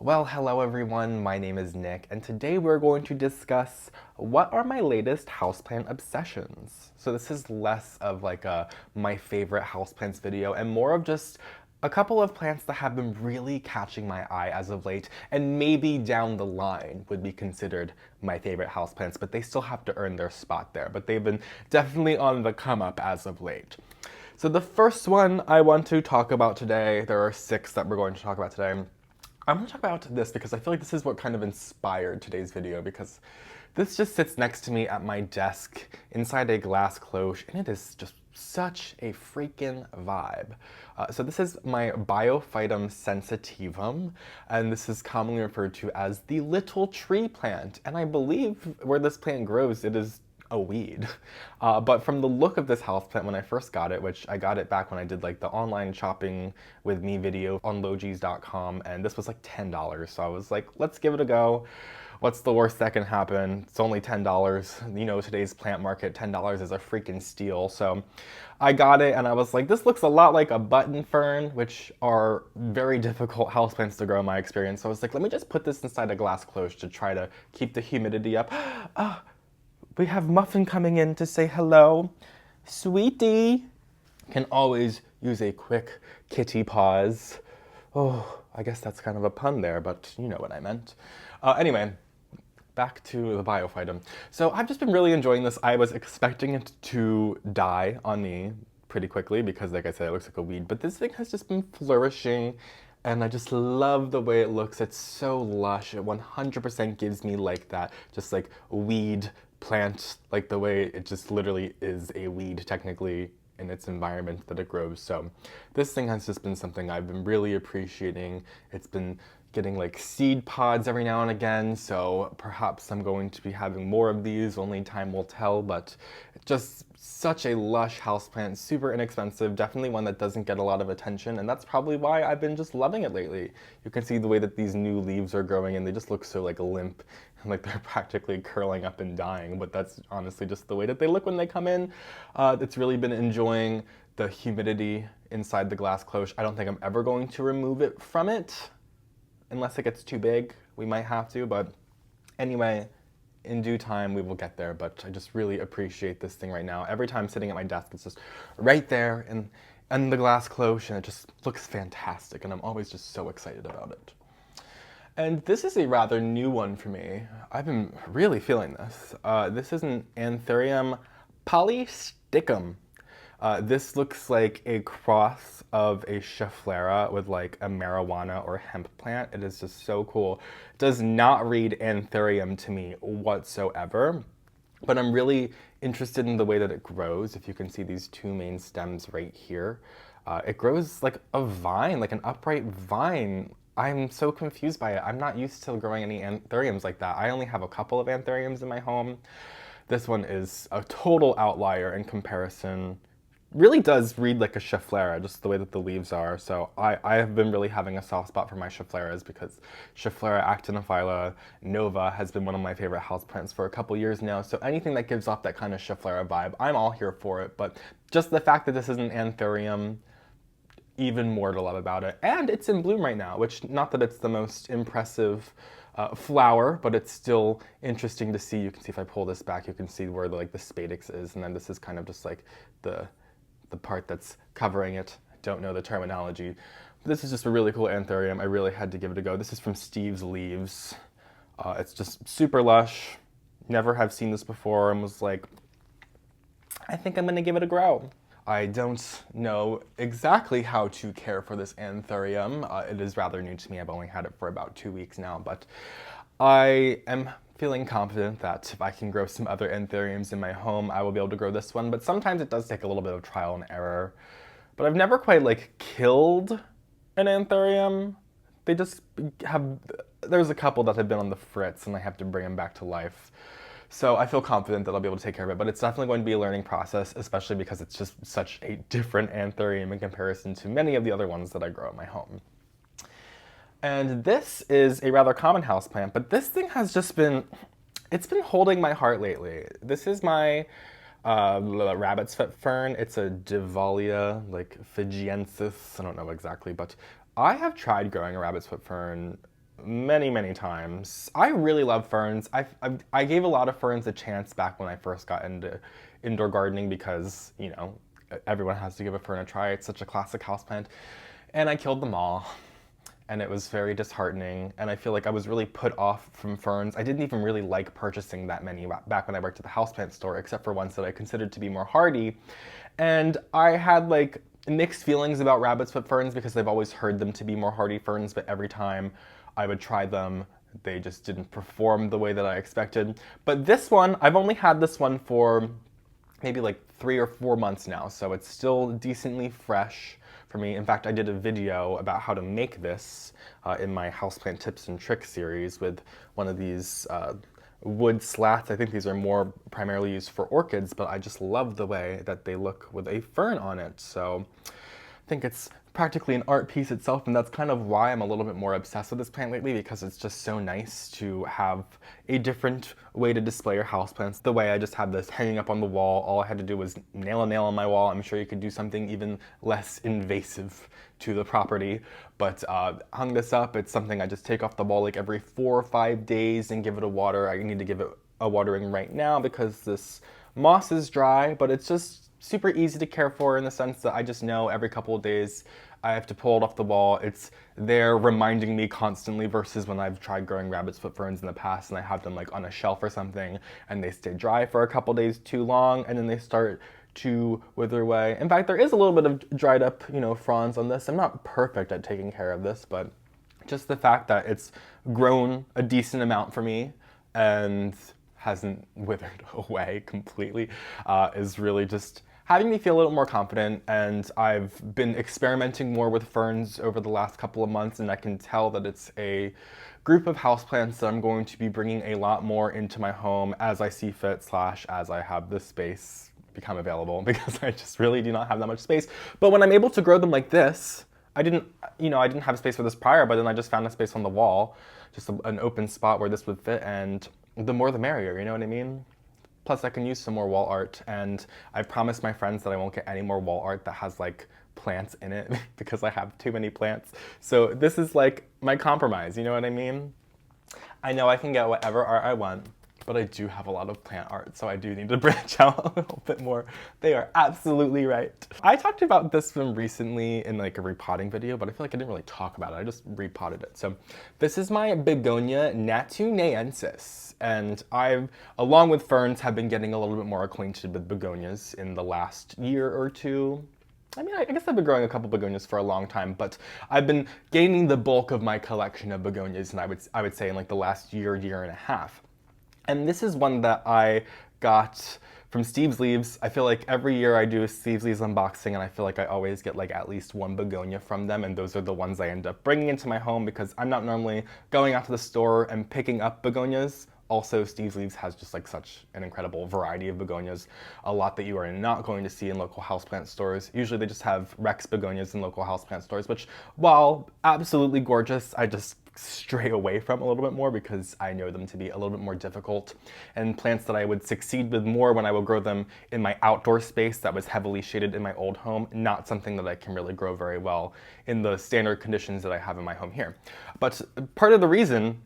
Well, hello everyone, my name is Nick, and today we're going to discuss what are my latest houseplant obsessions. So this is less of like a my favorite houseplants video and more of just a couple of plants that have been really catching my eye as of late, and maybe down the line would be considered my favorite houseplants, but they still have to earn their spot there. But they've been definitely on the come up as of late. So the first one I want to talk about today, there are 6 that we're going to talk about today. I'm going to talk about this because I feel like this is what kind of inspired today's video, because this just sits next to me at my desk inside a glass cloche, and it is just such a freaking vibe. So this is my Biophytum sensitivum, and this is commonly referred to as the little tree plant. And I believe where this plant grows, it is a weed. But from the look of this houseplant when I first got it, which I got it back when I did like the online shopping with me video on logis.com, and this was like $10. So I was like, let's give it a go. What's the worst that can happen? It's only $10. You know, today's plant market, $10 is a freaking steal. So I got it and I was like, this looks a lot like a button fern, which are very difficult houseplants to grow in my experience. So I was like, let me just put this inside a glass cloche to try to keep the humidity up. We have Muffin coming in to say hello. Sweetie can always use a quick kitty pause. Oh, I guess that's kind of a pun there, but you know what I meant. Anyway, back to the Biophytum. So I've just been really enjoying this. I was expecting it to die on me pretty quickly because, like I said, it looks like a weed, but this thing has just been flourishing, and I just love the way it looks. It's so lush. It 100% gives me like that, just like weed plant, like the way it just literally is a weed technically in its environment that it grows. So this thing has just been something I've been really appreciating. It's been getting like seed pods every now and again, so perhaps I'm going to be having more of these, only time will tell, but just such a lush houseplant, super inexpensive, definitely one that doesn't get a lot of attention, and that's probably why I've been just loving it lately. You can see the way that these new leaves are growing and they just look so like limp, and like they're practically curling up and dying, but that's honestly just the way that they look when they come in. It's really been enjoying the humidity inside the glass cloche. I don't think I'm ever going to remove it from it, unless it gets too big. We might have to, but anyway, in due time we will get there. But I just really appreciate this thing right now. Every time sitting at my desk, it's just right there in the glass cloche, and it just looks fantastic, and I'm always just so excited about it. And this is a rather new one for me. I've been really feeling this. This is an Anthurium polystichum. This looks like a cross of a schefflera with like a marijuana or hemp plant. It is just so cool. It does not read Anthurium to me whatsoever, but I'm really interested in the way that it grows. If you can see these 2 main stems right here, it grows like a vine, like an upright vine. I'm so confused by it. I'm not used to growing any anthuriums like that. I only have a couple of anthuriums in my home. This one is a total outlier in comparison. Really does read like a schefflera, just the way that the leaves are. So I have been really having a soft spot for my scheffleras because Schefflera actinophylla nova has been one of my favorite houseplants for a couple years now. So anything that gives off that kind of schefflera vibe, I'm all here for it. But just the fact that this is an anthurium, even more to love about it. And it's in bloom right now, which, not that it's the most impressive flower, but it's still interesting to see. You can see if I pull this back, you can see where the spadix is, and then this is kind of just like the part that's covering it. I don't know the terminology. This is just a really cool anthurium. I really had to give it a go. This is from Steve's Leaves. It's just super lush. Never have seen this before, and was like, I think I'm gonna give it a grow. I don't know exactly how to care for this anthurium. It is rather new to me. I've only had it for about 2 weeks now, but I am feeling confident that if I can grow some other anthuriums in my home, I will be able to grow this one. But sometimes it does take a little bit of trial and error. But I've never quite like killed an anthurium. They just have, there's a couple that have been on the fritz and I have to bring them back to life. So I feel confident that I'll be able to take care of it, but it's definitely going to be a learning process, especially because it's just such a different anthurium in comparison to many of the other ones that I grow in my home. And this is a rather common houseplant, but this thing has just been, it's been holding my heart lately. This is my rabbit's foot fern. It's a Davallia, like fajeensis, I don't know exactly, but I have tried growing a rabbit's foot fern many times. I really love ferns. I gave a lot of ferns a chance back when I first got into indoor gardening because, you know, everyone has to give a fern a try. It's such a classic houseplant. And I killed them all. And it was very disheartening. And I feel like I was really put off from ferns. I didn't even really like purchasing that many back when I worked at the houseplant store, except for ones that I considered to be more hardy. And I had like mixed feelings about rabbit's foot ferns because I've always heard them to be more hardy ferns, but every time I would try them, they just didn't perform the way that I expected. But this one, I've only had this one for maybe like 3 or 4 months now, so it's still decently fresh for me. In fact, I did a video about how to make this in my houseplant tips and tricks series with one of these wood slats. I think these are more primarily used for orchids, but I just love the way that they look with a fern on it. So I think it's practically an art piece itself, and that's kind of why I'm a little bit more obsessed with this plant lately, because it's just so nice to have a different way to display your houseplants. The way I just had this hanging up on the wall, all I had to do was nail a nail on my wall. I'm sure you could do something even less invasive to the property, but hung this up. It's something I just take off the wall like every 4 or 5 days and give it a water. I need to give it a watering right now because this moss is dry, but it's just super easy to care for in the sense that I just know every couple of days I have to pull it off the wall. It's there reminding me constantly versus when I've tried growing rabbit's foot ferns in the past and I have them like on a shelf or something and they stay dry for a couple days too long and then they start to wither away. In fact, there is a little bit of dried up, you know, fronds on this. I'm not perfect at taking care of this, but just the fact that it's grown a decent amount for me and hasn't withered away completely is really just having me feel a little more confident. And I've been experimenting more with ferns over the last couple of months, and I can tell that it's a group of houseplants that I'm going to be bringing a lot more into my home as I see fit / as I have the space become available, because I just really do not have that much space. But when I'm able to grow them like this, I didn't have space for this prior, but then I just found a space on the wall, just an open spot where this would fit, and the more the merrier, you know what I mean? Plus I can use some more wall art, and I've promised my friends that I won't get any more wall art that has like plants in it because I have too many plants. So this is like my compromise, you know what I mean? I know I can get whatever art I want, but I do have a lot of plant art, so I do need to branch out a little bit more. They are absolutely right. I talked about this one recently in like a repotting video, but I feel like I didn't really talk about it. I just repotted it. So this is my Begonia natunaensis, and I've, along with ferns, have been getting a little bit more acquainted with begonias in the last year or two. I mean, I guess I've been growing a couple begonias for a long time, but I've been gaining the bulk of my collection of begonias, and I would say in like the last year and a half. And this is one that I got from Steve's Leaves. I feel like every year I do a Steve's Leaves unboxing, and I feel like I always get like at least one begonia from them, and those are the ones I end up bringing into my home because I'm not normally going out to the store and picking up begonias. Also, Steve's Leaves has just like such an incredible variety of begonias, a lot that you are not going to see in local houseplant stores. Usually they just have Rex begonias in local houseplant stores, which, while absolutely gorgeous, I just stray away from a little bit more because I know them to be a little bit more difficult, and plants that I would succeed with more when I will grow them in my outdoor space that was heavily shaded in my old home, not something that I can really grow very well in the standard conditions that I have in my home here. But part of the reason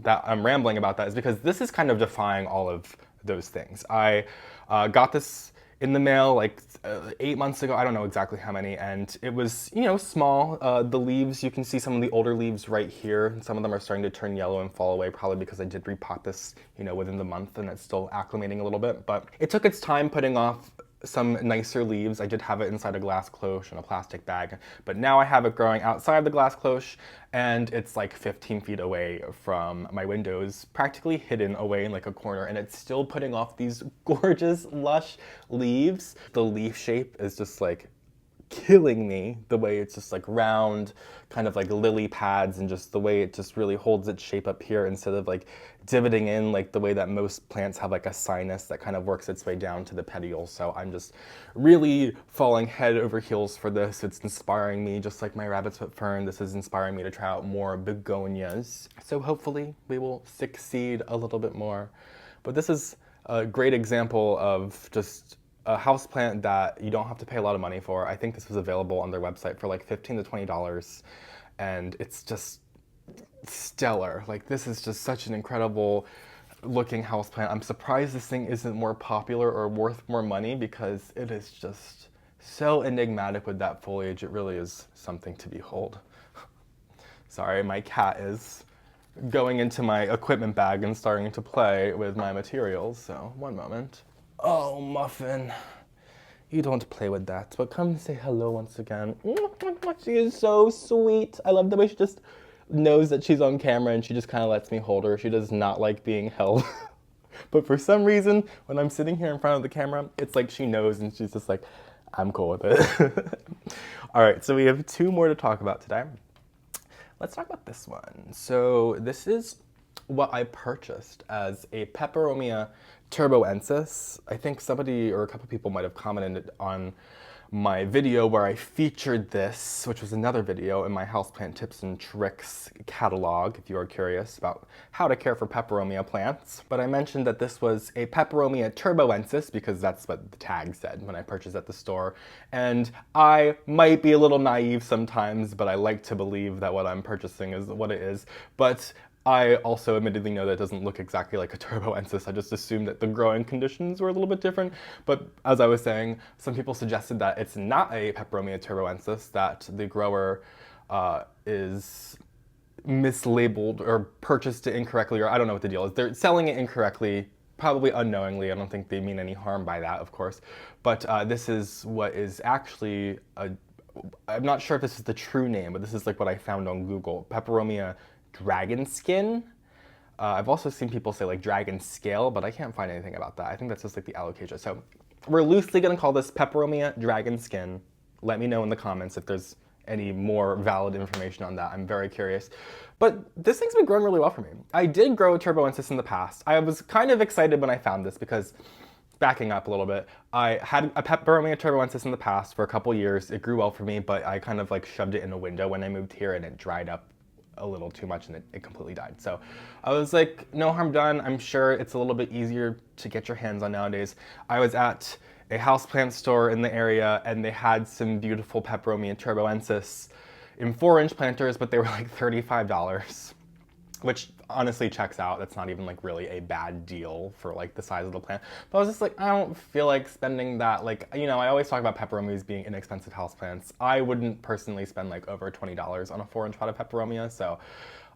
that I'm rambling about that is because this is kind of defying all of those things. I got this in the mail like 8 months ago. I don't know exactly how many, and it was, you know, small. The leaves, you can see some of the older leaves right here. Some of them are starting to turn yellow and fall away, probably because I did repot this, you know, within the month, and it's still acclimating a little bit. But it took its time putting off some nicer leaves. I did have it inside a glass cloche in a plastic bag, but now I have it growing outside the glass cloche, and it's like 15 feet away from my windows, practically hidden away in like a corner, and it's still putting off these gorgeous, lush leaves. The leaf shape is just like killing me, the way it's just like round, kind of like lily pads, and just the way it just really holds its shape up here instead of like divoting in like the way that most plants have like a sinus that kind of works its way down to the petioles. So I'm just really falling head over heels for this. It's inspiring me, just like my rabbit's foot fern. This is inspiring me to try out more begonias. So hopefully we will succeed a little bit more. But this is a great example of just a houseplant that you don't have to pay a lot of money for. I think this was available on their website for like $15 to $20, and it's just stellar. Like, this is just such an incredible looking houseplant. I'm surprised this thing isn't more popular or worth more money because it is just so enigmatic with that foliage. It really is something to behold. Sorry, my cat is going into my equipment bag and starting to play with my materials, so one moment. Oh, Muffin, you don't play with that, but come say hello once again. She is so sweet. I love the way she just knows that she's on camera and she just kind of lets me hold her. She does not like being held. But for some reason, when I'm sitting here in front of the camera, it's like she knows and she's just like, I'm cool with it. All right, so we have two more to talk about today. Let's talk about this one. So this is what I purchased as a Peperomia turboensis. I think somebody or a couple people might have commented on my video where I featured this, which was another video in my houseplant tips and tricks catalog, if you are curious about how to care for Peperomia plants. But I mentioned that this was a Peperomia turboensis because that's what the tag said when I purchased at the store. And I might be a little naive sometimes, but I like to believe that what I'm purchasing is what it is. But I also admittedly know that it doesn't look exactly like a turboensis. I just assumed that the growing conditions were a little bit different. But as I was saying, some people suggested that it's not a Peperomia turboensis, that the grower is mislabeled or purchased it incorrectly, or I don't know what the deal is. They're selling it incorrectly, probably unknowingly. I don't think they mean any harm by that, of course. But this is what is actually I'm not sure if this is the true name, but this is like what I found on Google. Peperomia dragon skin. I've also seen people say like dragon scale, but I can't find anything about that. I think that's just like the alocasia. So we're loosely gonna call this Peperomia dragon skin. Let me know in the comments if there's any more valid information on that. I'm very curious. But this thing's been growing really well for me. I did grow a turboensis in the past. I was kind of excited when I found this because, backing up a little bit, I had a Peperomia turboensis in the past for a couple years. It grew well for me, but I kind of like shoved it in a window when I moved here and it dried up a little too much and it completely died. So I was like, no harm done. I'm sure it's a little bit easier to get your hands on nowadays. I was at a houseplant store in the area and they had some beautiful Peperomia turboensis in 4-inch planters, but they were like $35, which honestly checks out. That's not even like really a bad deal for like the size of the plant. But I was just like, I don't feel like spending that. Like, you know, I always talk about Peperomias being inexpensive houseplants. I wouldn't personally spend like over $20 on a 4-inch pot of Peperomia. So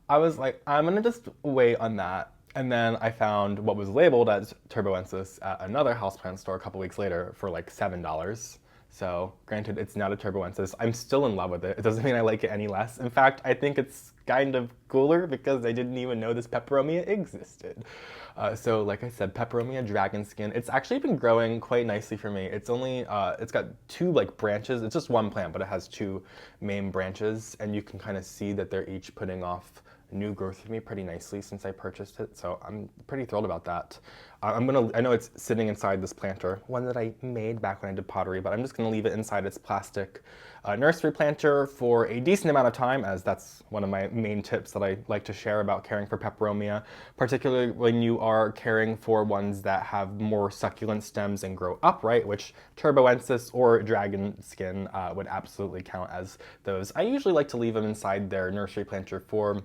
I was like, I'm gonna just wait on that. And then I found what was labeled as turboensis at another houseplant store a couple weeks later for like $7. So granted, it's not a turboensis. I'm still in love with it. It doesn't mean I like it any less. In fact, I think it's kind of cooler because I didn't even know this Peperomia existed. So like I said, Peperomia dragon skin. It's actually been growing quite nicely for me. It's only, it's got two like branches. It's just one plant, but it has two main branches and you can kind of see that they're each putting off new growth for me pretty nicely since I purchased it, so I'm pretty thrilled about that. I know it's sitting inside this planter, one that I made back when I did pottery, but I'm just gonna leave it inside its plastic nursery planter for a decent amount of time, as that's one of my main tips that I like to share about caring for Peperomia, particularly when you are caring for ones that have more succulent stems and grow upright, which turboensis or dragon skin would absolutely count as those. I usually like to leave them inside their nursery planter for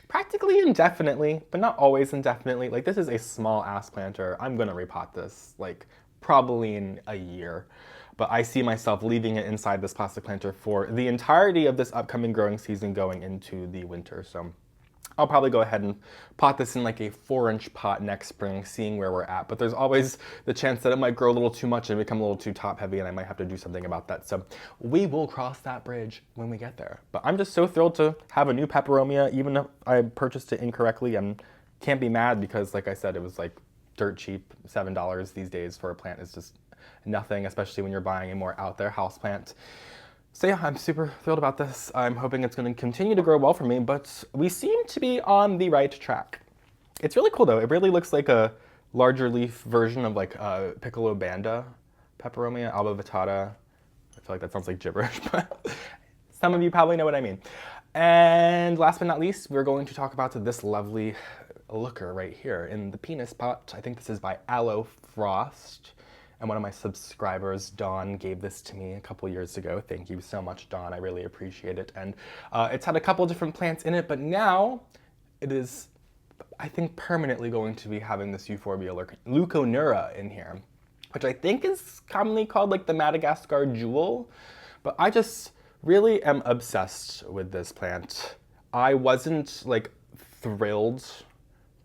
practically indefinitely, but not always indefinitely. Like, this is a small ass planter. I'm gonna repot this like probably in a year, but I see myself leaving it inside this plastic planter for the entirety of this upcoming growing season going into the winter. So I'll probably go ahead and pot this in like a 4-inch pot next spring, seeing where we're at. But there's always the chance that it might grow a little too much and become a little too top heavy, and I might have to do something about that. So we will cross that bridge when we get there. But I'm just so thrilled to have a new Peperomia, even if I purchased it incorrectly, and can't be mad because, like I said, it was like dirt cheap. $7 these days for a plant is just nothing, especially when you're buying a more out there house plant. So yeah, I'm super thrilled about this. I'm hoping it's going to continue to grow well for me, but we seem to be on the right track. It's really cool though. It really looks like a larger leaf version of like Piccolo Banda, Peperomia alba vittata. I feel like that sounds like gibberish, but some of you probably know what I mean. And last but not least, we're going to talk about this lovely looker right here in the penis pot. I think this is by Aloe Frost. And one of my subscribers, Dawn, gave this to me a couple years ago. Thank you so much, Dawn. I really appreciate it. And it's had a couple different plants in it, but now it is, I think, permanently going to be having this Euphorbia leuconeura in here, which I think is commonly called like the Madagascar jewel. But I just really am obsessed with this plant. I wasn't like thrilled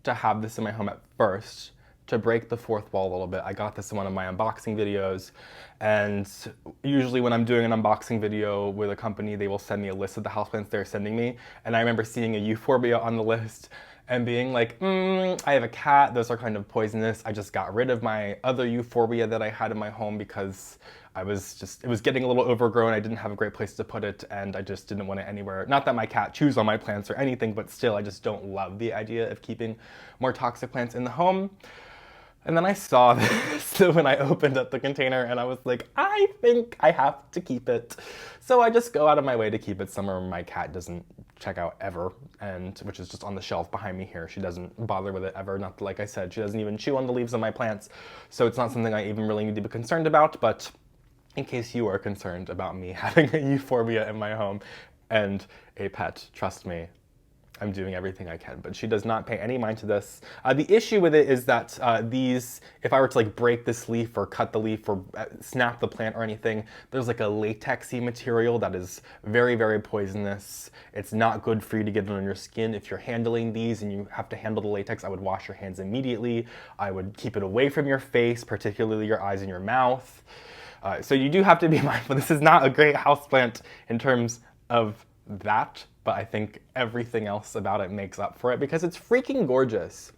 to have this in my home at first. To break the fourth wall a little bit, I got this in one of my unboxing videos, and usually when I'm doing an unboxing video with a company, they will send me a list of the houseplants they're sending me, and I remember seeing a Euphorbia on the list and being like, I have a cat, those are kind of poisonous. I just got rid of my other Euphorbia that I had in my home because it was getting a little overgrown. I didn't have a great place to put it, and I just didn't want it anywhere. Not that my cat chews on my plants or anything, but still, I just don't love the idea of keeping more toxic plants in the home. And then I saw this when I opened up the container, and I was like, I think I have to keep it. So I just go out of my way to keep it somewhere my cat doesn't check out ever, and which is just on the shelf behind me here. She doesn't bother with it ever. Not like I said, she doesn't even chew on the leaves of my plants. So it's not something I even really need to be concerned about, but in case you are concerned about me having a Euphorbia in my home and a pet, trust me, I'm doing everything I can, but she does not pay any mind to this. The issue with it is that if I were to like break this leaf or cut the leaf or snap the plant or anything, there's like a latexy material that is very, very poisonous. It's not good for you to get it on your skin. If you're handling these and you have to handle the latex, I would wash your hands immediately. I would keep it away from your face, particularly your eyes and your mouth. So you do have to be mindful. This is not a great houseplant in terms of that, but I think everything else about it makes up for it because it's freaking gorgeous.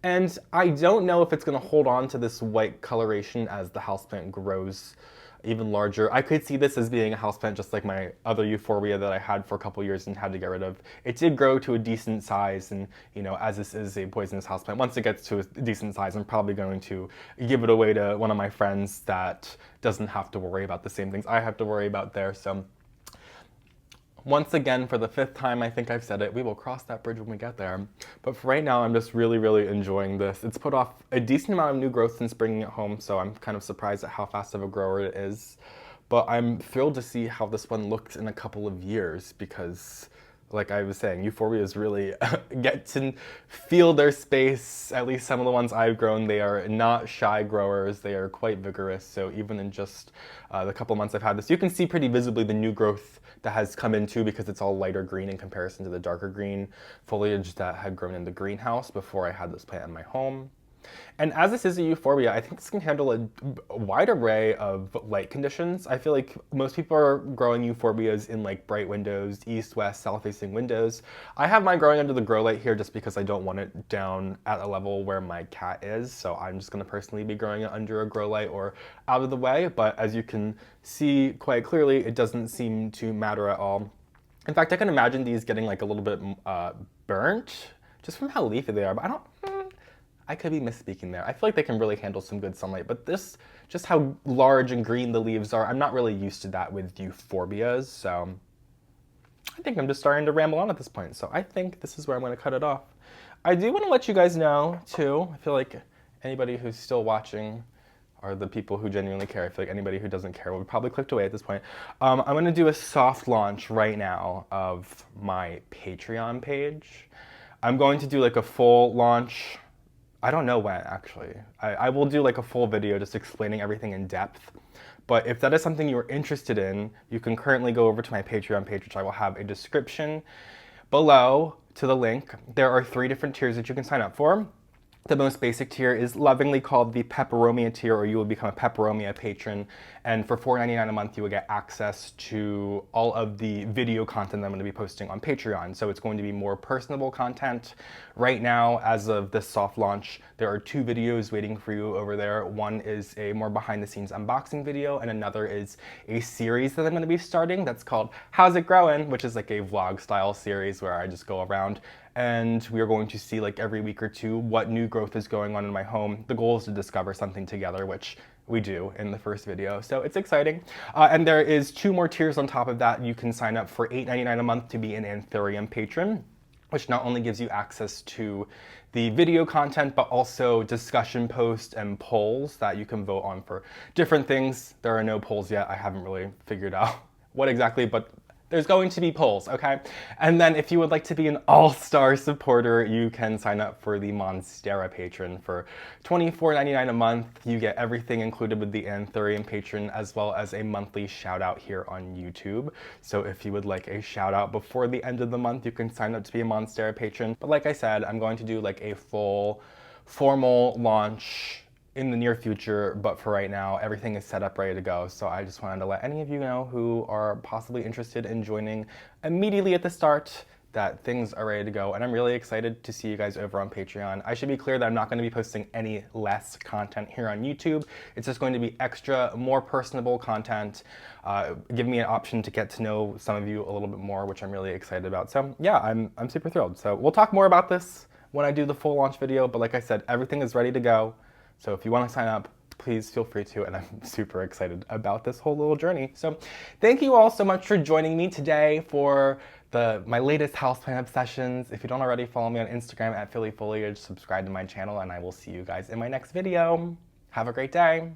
And I don't know if it's gonna hold on to this white coloration as the houseplant grows even larger. I could see this as being a houseplant just like my other Euphorbia that I had for a couple years and had to get rid of. It did grow to a decent size, and you know, as this is a poisonous houseplant, once it gets to a decent size, I'm probably going to give it away to one of my friends that doesn't have to worry about the same things I have to worry about there. So once again, for the 5th time, I think I've said it, we will cross that bridge when we get there. But for right now, I'm just really, really enjoying this. It's put off a decent amount of new growth since bringing it home, so I'm kind of surprised at how fast of a grower it is. But I'm thrilled to see how this one looks in a couple of years because, like I was saying, Euphorbias really get to feel their space. At least some of the ones I've grown, they are not shy growers. They are quite vigorous. So even in just the couple months I've had this, you can see pretty visibly the new growth that has come in too because it's all lighter green in comparison to the darker green foliage that had grown in the greenhouse before I had this plant in my home. And as this is a Euphorbia, I think this can handle a wide array of light conditions. I feel like most people are growing Euphorbias in like bright windows, east, west, south-facing windows. I have mine growing under the grow light here just because I don't want it down at a level where my cat is. So I'm just gonna personally be growing it under a grow light or out of the way. But as you can see quite clearly, it doesn't seem to matter at all. In fact, I can imagine these getting like a little bit burnt just from how leafy they are, but I could be misspeaking there. I feel like they can really handle some good sunlight, but this, just how large and green the leaves are, I'm not really used to that with Euphorbias, so I think I'm just starting to ramble on at this point, so I think this is where I'm going to cut it off. I do want to let you guys know, too, I feel like anybody who's still watching are the people who genuinely care. I feel like anybody who doesn't care will probably clicked away at this point. I'm going to do a soft launch right now of my Patreon page. I'm going to do like a full launch. I don't know when, actually. I will do like a full video just explaining everything in depth. But if that is something you're interested in, you can currently go over to my Patreon page, which I will have a description below to the link. There are 3 different tiers that you can sign up for. The most basic tier is lovingly called the Peperomia tier, or you will become a Peperomia patron. And for $4.99 a month, you will get access to all of the video content that I'm going to be posting on Patreon. So it's going to be more personable content. Right now, as of this soft launch, there are 2 videos waiting for you over there. One is a more behind the scenes unboxing video, and another is a series that I'm going to be starting that's called How's It Growing?, which is like a vlog style series where I just go around and we are going to see like every week or 2 what new growth is going on in my home. The goal is to discover something together, which we do in the first video, so it's exciting. And there is 2 more tiers on top of that. You can sign up for $8.99 a month to be an Anthurium patron, which not only gives you access to the video content, but also discussion posts and polls that you can vote on for different things. There are no polls yet. I haven't really figured out what exactly, but There's going to be polls, okay? And then if you would like to be an all-star supporter, you can sign up for the Monstera patron for $24.99 a month. You get everything included with the Anthurium patron, as well as a monthly shout out here on YouTube. So if you would like a shout out before the end of the month, you can sign up to be a Monstera patron. But like I said, I'm going to do like a full formal launch in the near future, but for right now, everything is set up, ready to go. So I just wanted to let any of you know who are possibly interested in joining immediately at the start that things are ready to go. And I'm really excited to see you guys over on Patreon. I should be clear that I'm not going to be posting any less content here on YouTube. It's just going to be extra, more personable content, giving me an option to get to know some of you a little bit more, which I'm really excited about. So yeah, I'm super thrilled. So we'll talk more about this when I do the full launch video, but like I said, everything is ready to go. So if you want to sign up, please feel free to, and I'm super excited about this whole little journey. So thank you all so much for joining me today for my latest houseplant obsessions. If you don't already, follow me on Instagram at PhillyFoliage, subscribe to my channel, and I will see you guys in my next video. Have a great day.